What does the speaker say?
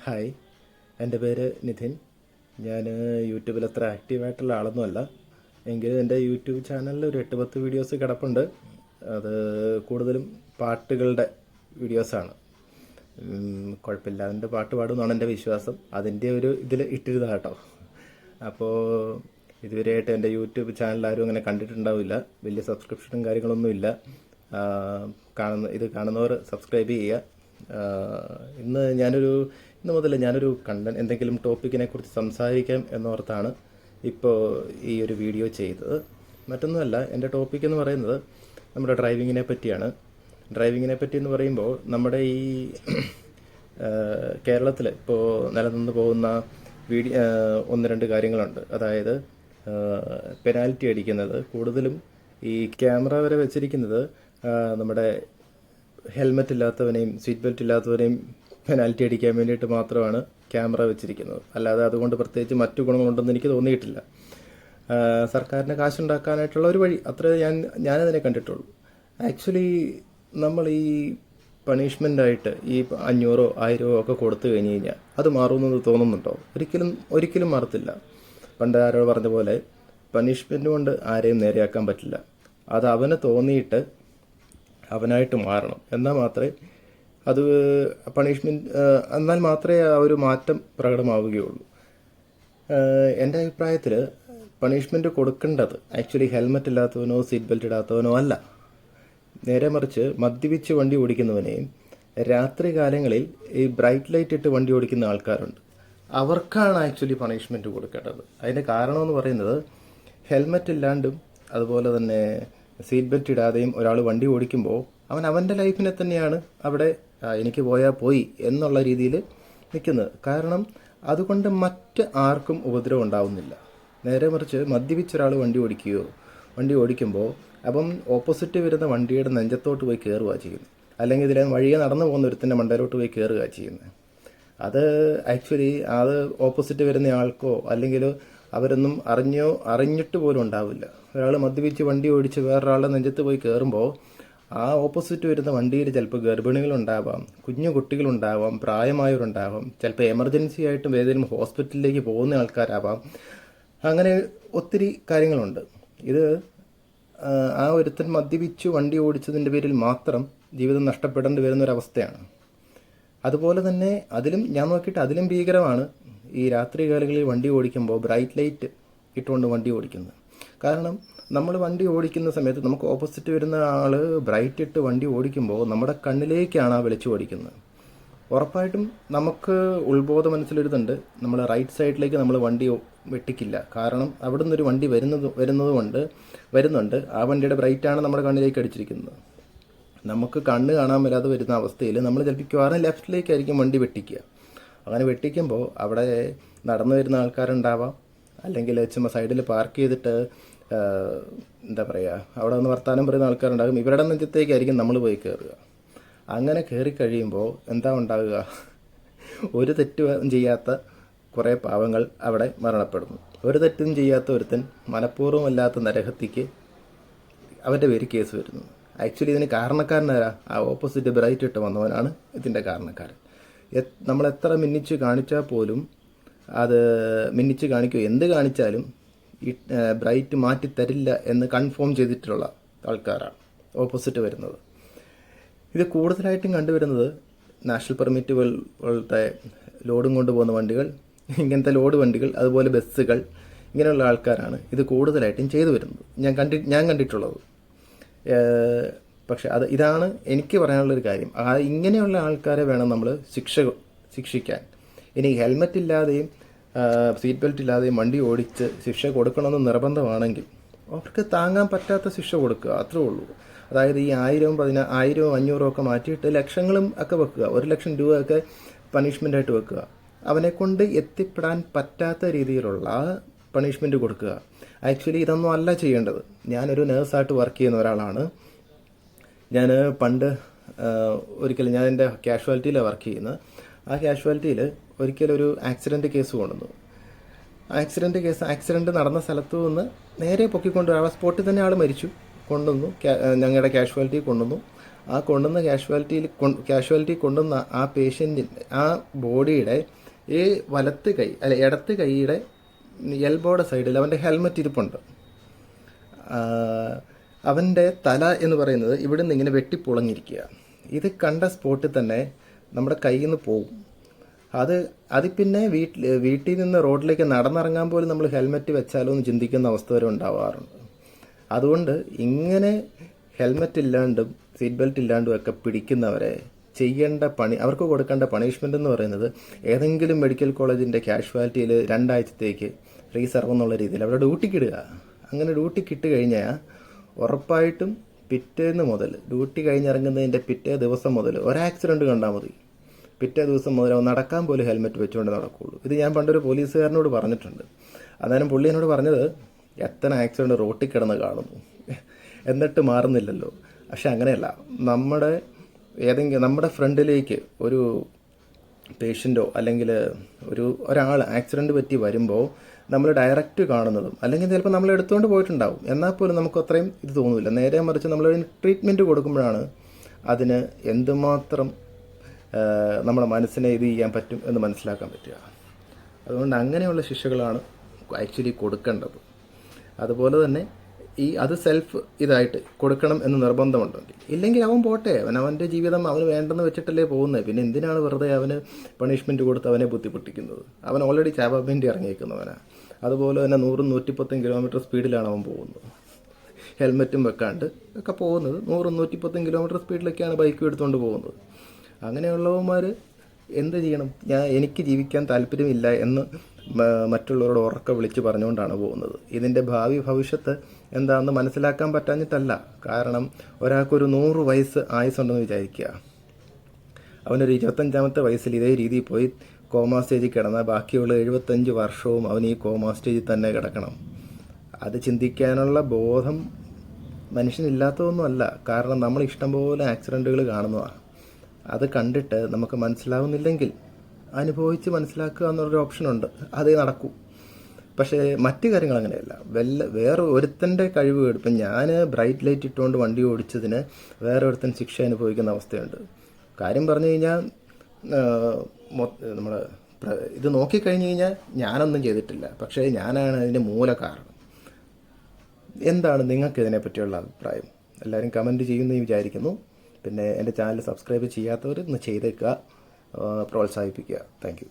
Hi, എൻ്റെ പേര് നിധിൻ. ഞാൻ യൂട്യൂബിൽ അത്ര ആക്റ്റീവായിട്ടുള്ള ആളൊന്നുമല്ല. എങ്കിലും എൻ്റെ യൂട്യൂബ് ചാനലിൽ ഒരു 8-10 വീഡിയോസ് കിടപ്പുണ്ട്. അത് കൂടുതലും പാട്ടുകളുടെ വീഡിയോസാണ്. കുഴപ്പമില്ല, അതിൻ്റെ പാട്ട് പാടുമെന്നാണ് എൻ്റെ വിശ്വാസം. അതിൻ്റെ ഒരു ഇതിൽ ഇട്ടിരുന്നതാണ് കേട്ടോ. അപ്പോൾ ഇതുവരെയായിട്ട് എൻ്റെ യൂട്യൂബ് ചാനൽ ആരും അങ്ങനെ കണ്ടിട്ടുണ്ടാവില്ല. വലിയ സബ്സ്ക്രിപ്ഷനും കാര്യങ്ങളൊന്നുമില്ല. ഇത് കാണുന്നവർ സബ്സ്ക്രൈബ് ചെയ്യുക. ഇന്ന് മുതൽ ഞാനൊരു എന്തെങ്കിലും ടോപ്പിക്കിനെ കുറിച്ച് സംസാരിക്കാം എന്നോർത്താണ് ഇപ്പോൾ ഈ ഒരു വീഡിയോ ചെയ്തത്. മറ്റൊന്നുമല്ല, എൻ്റെ ടോപ്പിക് എന്ന് പറയുന്നത് നമ്മുടെ ഡ്രൈവിങ്ങിനെ പറ്റിയാണ്. ഡ്രൈവിങ്ങിനെ പറ്റി എന്ന് പറയുമ്പോൾ നമ്മുടെ ഈ കേരളത്തിൽ ഇപ്പോൾ നിലനിന്ന് പോകുന്ന ഒന്ന് രണ്ട് കാര്യങ്ങളുണ്ട്. അതായത് പെനാൽറ്റി അടിക്കുന്നത് കൂടുതലും ഈ ക്യാമറ വരെ വെച്ചിരിക്കുന്നത് നമ്മുടെ ഹെൽമെറ്റ് ഇല്ലാത്തവനെയും സീറ്റ് ബെൽറ്റ് ഇല്ലാത്തവനെയും പെനാൽറ്റി അടിക്കാൻ വേണ്ടിയിട്ട് മാത്രമാണ് ക്യാമറ വെച്ചിരിക്കുന്നത്. അല്ലാതെ അതുകൊണ്ട് പ്രത്യേകിച്ച് മറ്റു ഗുണങ്ങളുണ്ടെന്ന് എനിക്ക് തോന്നിയിട്ടില്ല. സർക്കാരിന് കാശുണ്ടാക്കാനായിട്ടുള്ള ഒരു വഴി, അത്രേ ഞാനതിനെ കണ്ടിട്ടുള്ളൂ. ആക്ച്വലി നമ്മൾ ഈ പണിഷ്മെൻ്റായിട്ട് ഈ 500 1000 ഒക്കെ കൊടുത്തു കഴിഞ്ഞ് കഴിഞ്ഞാൽ അത് മാറുമെന്ന് തോന്നുന്നുണ്ടോ? ഒരിക്കലും മാറത്തില്ല. പണ്ട് ആരോ പറഞ്ഞ പോലെ പണിഷ്മെൻ്റ് കൊണ്ട് ആരെയും നേരെയാക്കാൻ പറ്റില്ല. അത് അവന് തോന്നിയിട്ട് അവനായിട്ട് മാറണം. എന്നാൽ മാത്രമേ അത് എന്നാൽ മാത്രമേ ആ ഒരു മാറ്റം പ്രകടമാവുകയുള്ളൂ. എൻ്റെ അഭിപ്രായത്തിൽ പണിഷ്മെൻ്റ് കൊടുക്കേണ്ടത് ആക്ച്വലി ഹെൽമെറ്റ് ഇല്ലാത്തവനോ സീറ്റ് ബെൽറ്റ് ഇടാത്തവനോ അല്ല. നേരെ മറിച്ച് മദ്യപിച്ച് വണ്ടി ഓടിക്കുന്നവനെയും രാത്രി കാലങ്ങളിൽ ഈ ബ്രൈറ്റ് ലൈറ്റ് ഇട്ട് വണ്ടി ഓടിക്കുന്ന ആൾക്കാരുണ്ട്, അവർക്കാണ് ആക്ച്വലി പണിഷ്മെൻ്റ് കൊടുക്കേണ്ടത്. അതിൻ്റെ കാരണമെന്ന് പറയുന്നത് ഹെൽമെറ്റ് ഇല്ലാണ്ടും അതുപോലെ തന്നെ സീറ്റ് ബെൽറ്റ് ഇടാതെയും ഒരാൾ വണ്ടി ഓടിക്കുമ്പോൾ അവൻ്റെ ലൈഫിനെ തന്നെയാണ് അവിടെ എനിക്ക് പോയാൽ പോയി എന്നുള്ള രീതിയിൽ നിൽക്കുന്നത്. കാരണം അതുകൊണ്ട് മറ്റ് ആർക്കും ഉപദ്രവം ഉണ്ടാവുന്നില്ല. നേരെ മറിച്ച് മദ്യപിച്ചൊരാൾ വണ്ടി ഓടിക്കുമ്പോൾ അപ്പം ഓപ്പോസിറ്റ് വരുന്ന വണ്ടിയുടെ നെഞ്ചത്തോട്ട് പോയി കയറുക ചെയ്യുന്നത്, അല്ലെങ്കിൽ ഇതിലെ വഴിയെ നടന്നു പോകുന്ന ഒരുത്തിൻ്റെ മണ്ടയിലോട്ട് പോയി കയറുക ചെയ്യുന്നത്. അത് ആക്ച്വലി അത് ഓപ്പോസിറ്റ് വരുന്ന ആൾക്കോ അല്ലെങ്കിൽ അവരൊന്നും അറിഞ്ഞിട്ട് പോലും ഉണ്ടാവില്ല. ഒരാൾ മദ്യപിച്ച് വണ്ടി ഓടിച്ച് വേറൊരാളുടെ നെഞ്ചത്ത് പോയി കയറുമ്പോൾ ആ ഓപ്പോസിറ്റ് വരുന്ന വണ്ടിയിൽ ചിലപ്പോൾ ഗർഭിണികളുണ്ടാവാം, കുഞ്ഞു കുട്ടികളുണ്ടാവാം, പ്രായമായവരുണ്ടാവാം, ചിലപ്പോൾ എമർജൻസി ആയിട്ടും ഏതെങ്കിലും ഹോസ്പിറ്റലിലേക്ക് പോകുന്ന ആൾക്കാരാവാം. അങ്ങനെ ഒത്തിരി കാര്യങ്ങളുണ്ട്. ഇത് ആ ഒരുത്തൻ മദ്യപിച്ച് വണ്ടി ഓടിച്ചതിൻ്റെ പേരിൽ മാത്രം ജീവിതം നഷ്ടപ്പെടേണ്ടി വരുന്നൊരവസ്ഥയാണ്. അതുപോലെ തന്നെ അതിലും ഭീകരമാണ് ഈ രാത്രി കാലങ്ങളിൽ വണ്ടി ഓടിക്കുമ്പോൾ ബ്രൈറ്റ് ലൈറ്റ് ഇട്ടുകൊണ്ട് വണ്ടി ഓടിക്കുന്നത്. കാരണം നമ്മൾ വണ്ടി ഓടിക്കുന്ന സമയത്ത് നമുക്ക് ഓപ്പോസിറ്റ് വരുന്ന ആൾ ബ്രൈറ്റ് ഇട്ട് വണ്ടി ഓടിക്കുമ്പോൾ നമ്മുടെ കണ്ണിലേക്കാണ് ആ വെളിച്ചം ഓടിക്കുന്നത്. ഉറപ്പായിട്ടും നമുക്ക് ഉത്ബോധ മനസ്സിലൊരിതുണ്ട്, നമ്മൾ റൈറ്റ് സൈഡിലേക്ക് നമ്മൾ വണ്ടി വെട്ടിക്കില്ല. കാരണം അവിടെ നിന്നൊരു വണ്ടി വരുന്നുണ്ട്, ആ വണ്ടിയുടെ ബ്രൈറ്റാണ് നമ്മുടെ കണ്ണിലേക്ക് അടിച്ചിരിക്കുന്നത്. നമുക്ക് കണ്ണ് കാണാൻ വരാതെ വരുന്ന അവസ്ഥയിൽ നമ്മൾ ചിലപ്പോൾ ലെഫ്റ്റിലേക്കായിരിക്കും വണ്ടി വെട്ടിക്കുക. അങ്ങനെ വെട്ടിക്കുമ്പോൾ അവിടെ നടന്നു വരുന്ന ആൾക്കാരുണ്ടാവാം, അല്ലെങ്കിൽ ചുമ്മാ സൈഡിൽ പാർക്ക് ചെയ്തിട്ട് എന്താ പറയുക, അവിടെ നിന്ന് വർത്താനം പറയുന്ന ആൾക്കാരുണ്ടാകും. ഇവരുടെ നെഞ്ചത്തേക്കായിരിക്കും നമ്മൾ പോയി കയറുക. അങ്ങനെ കയറി കഴിയുമ്പോൾ എന്താ ഉണ്ടാകുക? ഒരു തെറ്റും ചെയ്യാത്ത കുറേ പാവങ്ങൾ അവിടെ മരണപ്പെടുന്നു. ഒരു തെറ്റും ചെയ്യാത്ത ഒരുത്തൻ മനഃപൂർവ്വമല്ലാത്ത നരഹത്യക്ക് അവൻ്റെ പേര് കേസ് വരുന്നു. ആക്ച്വലി ഇതിന് കാരണക്കാരനാരാ? ആ ഓപ്പോസിറ്റ് ബ്രൈറ്റ് ഇട്ട് വന്നവനാണ് ഇതിൻ്റെ കാരണക്കാരൻ. നമ്മൾ എത്ര മിന്നിച്ച് കാണിച്ചാൽ പോലും അത് മിന്നിച്ച് കാണിക്കുകയോ എന്ത് കാണിച്ചാലും ഈ ബ്രൈറ്റ് മാറ്റി തരില്ല എന്ന് കൺഫേം ചെയ്തിട്ടുള്ള ആൾക്കാരാണ് ഓപ്പോസിറ്റ് വരുന്നത്. ഇത് കൂടുതലായിട്ടും കണ്ടുവരുന്നത് നാഷണൽ പെർമിറ്റുകൾ പോലത്തെ ലോഡും കൊണ്ടുപോകുന്ന വണ്ടികൾ, ഇങ്ങനത്തെ ലോഡ് വണ്ടികൾ, അതുപോലെ ബസ്സുകൾ, ഇങ്ങനെയുള്ള ആൾക്കാരാണ് ഇത് കൂടുതലായിട്ടും ചെയ്തു വരുന്നത് ഞാൻ കണ്ടിട്ടുള്ളത്. പക്ഷെ ഇതാണ് എനിക്ക് പറയാനുള്ളൊരു കാര്യം. ഇങ്ങനെയുള്ള ആൾക്കാരെ വേണം നമ്മൾ ശിക്ഷിക്കാൻ. ഇനി ഹെൽമെറ്റ് ഇല്ലാതെയും സീറ്റ് ബെൽറ്റ് ഇല്ലാതെയും വണ്ടി ഓടിച്ച് ശിക്ഷ കൊടുക്കണമെന്ന് നിർബന്ധമാണെങ്കിൽ അവർക്ക് താങ്ങാൻ പറ്റാത്ത ശിക്ഷ കൊടുക്കുക, അത്രേ ഉള്ളൂ. അതായത് ഈ 1000 500 ഒക്കെ മാറ്റിയിട്ട് ലക്ഷങ്ങളും ഒക്കെ വെക്കുക, 1,00,000 രൂപയൊക്കെ പണിഷ്മെൻ്റായിട്ട് വെക്കുക. അവനെക്കൊണ്ട് എത്തിപ്പെടാൻ പറ്റാത്ത രീതിയിലുള്ള പണിഷ്മെൻ്റ് കൊടുക്കുക. ആക്ച്വലി ഇതൊന്നും അല്ല ചെയ്യേണ്ടത്. ഞാനൊരു നേഴ്സായിട്ട് വർക്ക് ചെയ്യുന്ന ഒരാളാണ്. ഞാൻ പണ്ട് ഒരിക്കലും ഞാൻ എൻ്റെ കാഷ്വാലിറ്റിയിലാണ് വർക്ക് ചെയ്യുന്നത്. ആ കാഷ്വാലിറ്റിയിൽ ഒരിക്കലൊരു ആക്സിഡൻറ്റ് കേസ് കൊണ്ടുവന്നു. ആക്സിഡൻറ്റ് നടന്ന സ്ഥലത്തു നിന്ന് നേരെ പൊക്കിക്കൊണ്ടു, ആ സ്പോട്ടിൽ തന്നെ ആൾ മരിച്ചു. കൊണ്ടുവന്നു, ഞങ്ങളുടെ കാഷ്വാലിറ്റി കൊണ്ടുവന്നു. ആ കൊണ്ടുവന്ന കാഷ്വാലിറ്റി കൊണ്ടുവന്ന ആ പേഷ്യൻറ്റിൻ്റെ ആ ബോഡിയുടെ ഈ വലത്ത് കൈ അല്ല ഇടത്ത് കൈയുടെ എൽബോയുടെ സൈഡിൽ അവൻ്റെ ഹെൽമറ്റ് ഇരിപ്പുണ്ട്. അവൻ്റെ തല എന്ന് പറയുന്നത് ഇവിടെ നിന്ന് ഇങ്ങനെ വെട്ടിപ്പൊളഞ്ഞിരിക്കുക. ഇത് കണ്ട സ്പോട്ടിൽ തന്നെ നമ്മുടെ കയ്യിൽ നിന്ന് പോവും. അത് പിന്നെ വീട്ടിൽ നിന്ന് റോഡിലേക്ക് നടന്നിറങ്ങാൻ പോലും നമ്മൾ ഹെൽമെറ്റ് വെച്ചാലോ എന്ന് ചിന്തിക്കുന്ന അവസ്ഥ വരെ ഉണ്ടാവാറുണ്ട്. അതുകൊണ്ട് ഇങ്ങനെ ഹെൽമെറ്റ് ഇല്ലാണ്ടും സീറ്റ് ബെൽറ്റ് ഇല്ലാണ്ടും ഒക്കെ പിടിക്കുന്നവരെ ചെയ്യേണ്ട പണി, അവർക്ക് കൊടുക്കേണ്ട പണിഷ്മെൻ്റ് എന്ന് പറയുന്നത് ഏതെങ്കിലും മെഡിക്കൽ കോളേജിൻ്റെ കാഷ്വാലിറ്റിയിൽ 2 ആഴ്ചത്തേക്ക് ഫ്രീ സർവ് എന്നുള്ള രീതിയിൽ അവിടെ ഡ്യൂട്ടിക്കിടുക. അങ്ങനെ ഡ്യൂട്ടിക്കിട്ട് കഴിഞ്ഞാൽ ഉറപ്പായിട്ടും പിറ്റേന്ന് മുതൽ ഡ്യൂട്ടി കഴിഞ്ഞിറങ്ങുന്നതിൻ്റെ പിറ്റേ ദിവസം മുതൽ ഒരാക്സിഡൻറ്റ് കണ്ടാൽ മതി, പിറ്റേ ദിവസം മുതൽ നടക്കാൻ പോലും ഹെൽമെറ്റ് വെച്ചുകൊണ്ട് നടക്കുകയുള്ളൂ. ഇത് ഞാൻ പണ്ടൊരു പോലീസുകാരനോട് പറഞ്ഞിട്ടുണ്ട്. അന്നേരം പുള്ളി എന്നോട് പറഞ്ഞത്, എത്ര ആക്സിഡൻറ്റ് റോട്ടിൽ കിടന്ന് കാണുന്നു എന്നിട്ട് മാറുന്നില്ലല്ലോ. പക്ഷെ അങ്ങനെയല്ല, നമ്മുടെ ഫ്രണ്ടിലേക്ക് ഒരു പേഷ്യൻറ്റോ അല്ലെങ്കിൽ ഒരാൾ ആക്സിഡൻറ്റ് പറ്റി വരുമ്പോൾ നമ്മൾ ഡയറക്റ്റ് കാണുന്നതും അല്ലെങ്കിൽ ചിലപ്പോൾ നമ്മൾ എടുത്തുകൊണ്ട് പോയിട്ടുണ്ടാവും, എന്നാൽ പോലും നമുക്ക് അത്രയും ഇത് തോന്നില്ല. നേരെ മറിച്ച് നമ്മൾ ട്രീറ്റ്മെൻറ്റ് കൊടുക്കുമ്പോഴാണ് അതിന് എന്തുമാത്രം നമ്മുടെ മനസ്സിനെ ഇത് ചെയ്യാൻ പറ്റും എന്ന് മനസ്സിലാക്കാൻ പറ്റുക. അതുകൊണ്ട് അങ്ങനെയുള്ള ശിക്ഷകളാണ് ആക്ച്വലി കൊടുക്കേണ്ടത്. അതുപോലെ തന്നെ അത് സെൽഫ് ഇതായിട്ട് കൊടുക്കണം എന്ന് നിർബന്ധമുണ്ടെങ്കിൽ, ഇല്ലെങ്കിൽ അവൻ പോട്ടെ, അവൻ്റെ ജീവിതം അവന് വേണ്ടെന്ന് വെച്ചിട്ടല്ലേ പോകുന്നത്. പിന്നെ എന്തിനാണ് വെറുതെ അവന് പണിഷ്മെൻറ്റ് കൊടുത്ത് അവനെ ബുദ്ധിമുട്ടിക്കുന്നത്? അവൻ ഓൾറെഡി ചാവാൻ വേണ്ടി ഇറങ്ങിയേക്കുന്നവനാണ്. അതുപോലെ തന്നെ 100-110 കിലോമീറ്റർ സ്പീഡിലാണ് അവൻ പോകുന്നത്, ഹെൽമെറ്റും വെക്കാണ്ട് ഒക്കെ പോകുന്നത്. 100-110 കിലോമീറ്റർ സ്പീഡിലൊക്കെയാണ് ബൈക്കും എടുത്തുകൊണ്ട് പോകുന്നത്. അങ്ങനെയുള്ളവന്മാർ എന്ത് ചെയ്യണം? എനിക്ക് ജീവിക്കാൻ താല്പര്യമില്ല എന്ന് മറ്റുള്ളവരോട് ഉറക്കെ വിളിച്ച് പറഞ്ഞുകൊണ്ടാണ് പോകുന്നത്. ഇതിൻ്റെ ഭവിഷ്യത്ത് എന്താണെന്ന് മനസ്സിലാക്കാൻ പറ്റാഞ്ഞിട്ടല്ല. കാരണം ഒരാൾക്കൊരു 100 വയസ്സ് ആയുസ്സുണ്ടെന്ന് വിചാരിക്കുക, അവനൊരു 25-ാമത്തെ വയസ്സിൽ ഇതേ രീതിയിൽ പോയി കോമാ സ്റ്റേജിൽ കിടന്നാൽ ബാക്കിയുള്ള 75 വർഷവും അവൻ ഈ കോമാ സ്റ്റേജിൽ തന്നെ കിടക്കണം. അത് ചിന്തിക്കാനുള്ള ബോധം മനുഷ്യനില്ലാത്തതൊന്നുമല്ല. കാരണം നമ്മൾ ഇഷ്ടംപോലെ ആക്സിഡൻറ്റുകൾ കാണുന്നതാണ്. അത് കണ്ടിട്ട് നമുക്ക് മനസ്സിലാവുന്നില്ലെങ്കിൽ അനുഭവിച്ച് മനസ്സിലാക്കുക എന്നൊരു ഓപ്ഷനുണ്ട്, അതേ നടക്കൂ. പക്ഷേ മറ്റു കാര്യങ്ങൾ അങ്ങനെയല്ല. വേറെ ഒരുത്തൻ്റെ കഴിവ് കേട്, ഇപ്പം ഞാൻ ബ്രൈറ്റ് ലൈറ്റ് ഇട്ടുകൊണ്ട് വണ്ടി ഓടിച്ചതിന് വേറെ ഒരുത്തൻ ശിക്ഷ അനുഭവിക്കുന്ന അവസ്ഥയുണ്ട്. കാര്യം പറഞ്ഞു കഴിഞ്ഞാൽ നമ്മൾ ഇത് നോക്കിക്കഴിഞ്ഞ് കഴിഞ്ഞാൽ ഞാനൊന്നും ചെയ്തിട്ടില്ല, പക്ഷേ ഞാനാണ് അതിൻ്റെ മൂല കാരണം. എന്താണ് നിങ്ങൾക്ക് ഇതിനെപ്പറ്റിയുള്ള അഭിപ്രായം? എല്ലാവരും കമൻറ്റ് ചെയ്യുമെന്ന് വിചാരിക്കുന്നു. പിന്നെ എൻ്റെ ചാനൽ സബ്സ്ക്രൈബ് ചെയ്യാത്തവർ ഒന്ന് ചെയ്തേക്കുക, പ്രോത്സാഹിപ്പിക്കുക. Thank you.